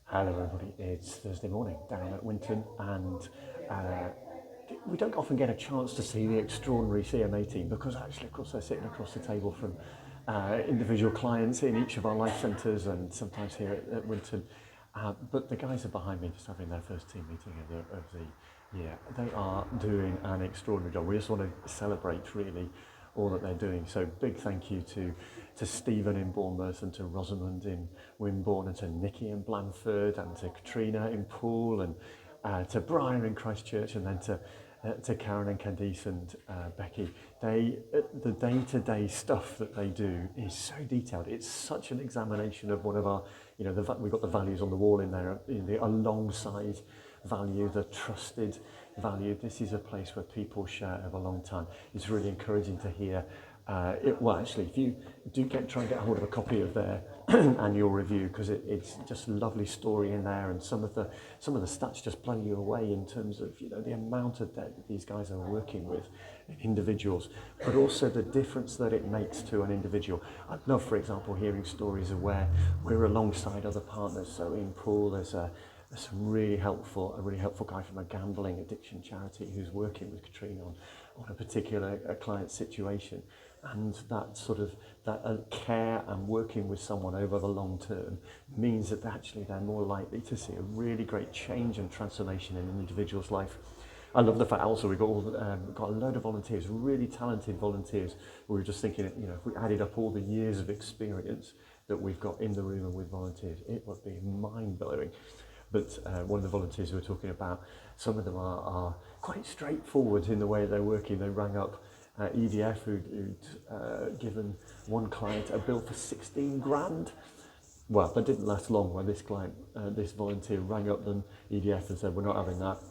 Hello everybody, it's Thursday morning down at Winton, and we don't often get a chance to see the extraordinary CMA team because actually of course they're sitting across the table from individual clients in each of our life centres and sometimes here at Winton. But the guys are behind me just having their first team meeting of the year. They are doing an extraordinary job. We just want to celebrate really all that they're doing. So big thank you to Stephen in Bournemouth and to Rosamond in Wimborne and to Nikki in Blandford and to Katrina in Poole and to Brian in Christchurch and then to Karen and Candice and Becky. The day-to-day stuff that they do is so detailed. It's such an examination of one of our, we've got the values on the wall in there, the alongside value, the trusted value. This is a place where people share over a long time. It's really encouraging to hear. If you do try and get hold of a copy of their annual review, because it's just a lovely story in there, and some of the stats just blow you away in terms of the amount of that these guys are working with individuals, but also the difference that it makes to an individual. I love, for example, hearing stories of where we're alongside other partners. So in Poole, there's a really helpful guy from a gambling addiction charity who's working with Katrina on a particular client situation, and that care and working with someone over the long term means that actually they're more likely to see a really great change and transformation in an individual's life. I love the fact also we've got got a load of volunteers, really talented volunteers. We were just thinking, if we added up all the years of experience that we've got in the room and with volunteers, it would be mind-blowing. But one of the volunteers we were talking about, some of them are quite straightforward in the way they're working. They rang up EDF, who'd given one client a bill for 16 grand. Well, that didn't last long when this volunteer rang up them, EDF, and said, we're not having that.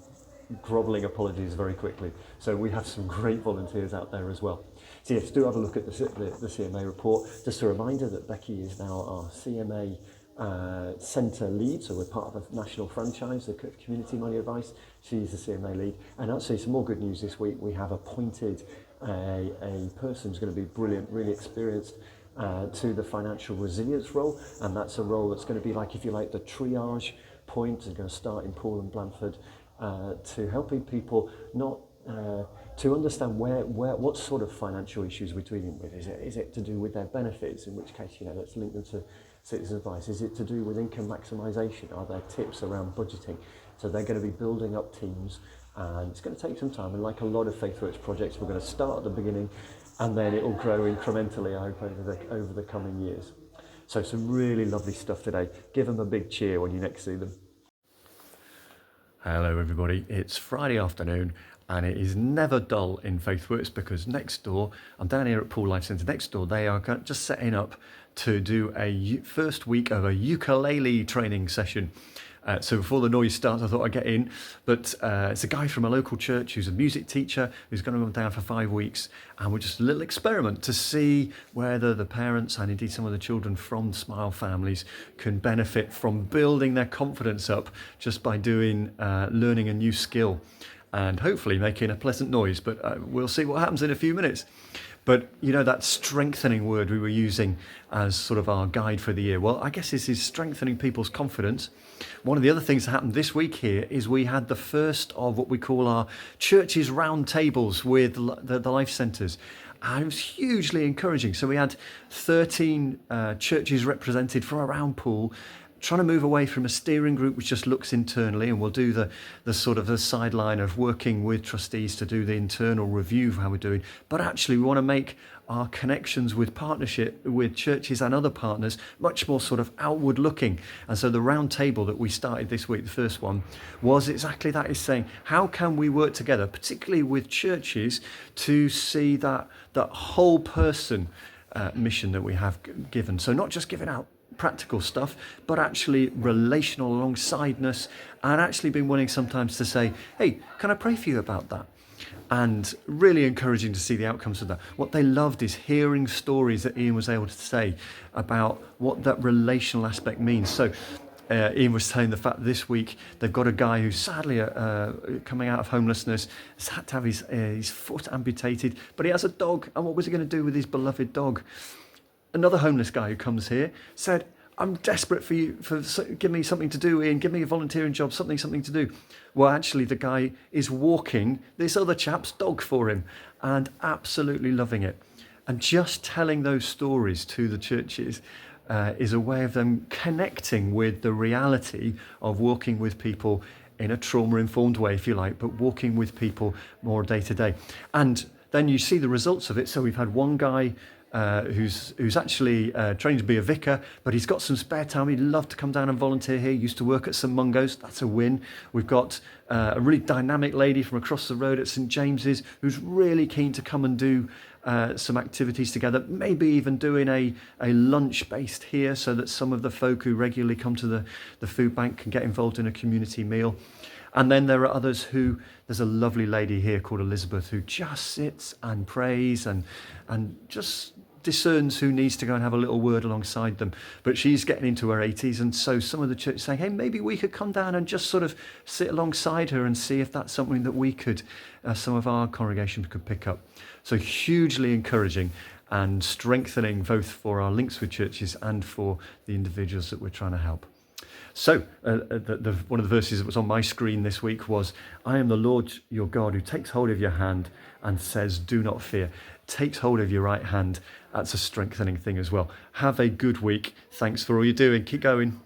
Grovelling apologies very quickly. So we have some great volunteers out there as well. So yes, do have a look at the CMA report. Just a reminder that Becky is now our CMA centre lead, so we're part of a national franchise, the Community Money Advice. She's the CMA lead, and actually some more good news this week. We have appointed a person who's going to be brilliant, really experienced to the financial resilience role, and that's a role that's going to be like, if you like, the triage point. Is going to start in Poole and Blandford to helping people not to understand what sort of financial issues we're dealing with. Is it to do with their benefits, in which case let's link them to citizen advice? Is it to do with income maximisation? Are there tips around budgeting? So they're going to be building up teams, and it's going to take some time. And like a lot of FaithWorks projects, we're going to start at the beginning, and then it will grow incrementally, I hope, over the coming years. So some really lovely stuff today. Give them a big cheer when you next see them. Hello everybody, it's Friday afternoon and it is never dull in FaithWorks because next door, I'm down here at Poole Life Centre, next door they are just setting up to do a first week of a ukulele training session. So before the noise starts, I thought I'd get in, but it's a guy from a local church who's a music teacher who's going to go down for 5 weeks, and we're just a little experiment to see whether the parents and indeed some of the children from Smile families can benefit from building their confidence up just by doing learning a new skill and hopefully making a pleasant noise, but we'll see what happens in a few minutes. But that strengthening word we were using as sort of our guide for the year, well, I guess this is strengthening people's confidence. One of the other things that happened this week here is we had the first of what we call our churches round tables with the life centres. And it was hugely encouraging. So we had 13 churches represented from around Poole, trying to move away from a steering group which just looks internally, and we'll do the sort of the sideline of working with trustees to do the internal review of how we're doing. But actually we want to make our connections with partnership with churches and other partners much more sort of outward looking. And so the round table that we started this week, the first one, was exactly that, is saying how can we work together, particularly with churches, to see that whole person mission that we have given. So not just giving out practical stuff, but actually relational alongsideness, and actually been wanting sometimes to say, hey, can I pray for you about that? And really encouraging to see the outcomes of that. What they loved is hearing stories that Ian was able to say about what that relational aspect means. So Ian was saying the fact this week they've got a guy who's sadly coming out of homelessness, has had to have his foot amputated, but he has a dog, and what was he going to do with his beloved dog? Another homeless guy who comes here said, I'm desperate for you, give me something to do, Ian, give me a volunteering job, something to do. Well, actually, the guy is walking this other chap's dog for him and absolutely loving it. And just telling those stories to the churches is a way of them connecting with the reality of walking with people in a trauma-informed way, if you like, but walking with people more day to day. And then you see the results of it. So we've had one guy who's actually trained to be a vicar, but he's got some spare time. He'd love to come down and volunteer here. He used to work at St Mungo's. That's a win. We've got a really dynamic lady from across the road at St James's who's really keen to come and do some activities together, maybe even doing a lunch based here so that some of the folk who regularly come to the food bank can get involved in a community meal. And then there are others who, there's a lovely lady here called Elizabeth who just sits and prays and just discerns who needs to go and have a little word alongside them. But she's getting into her 80s, and so some of the church saying, hey, maybe we could come down and just sort of sit alongside her and see if that's something that we could, some of our congregation could pick up. So hugely encouraging and strengthening both for our links with churches and for the individuals that we're trying to help. So one of the verses that was on my screen this week was, I am the Lord your God who takes hold of your hand and says, do not fear. Takes hold of your right hand. That's a strengthening thing as well. Have a good week. Thanks for all you're doing. Keep going.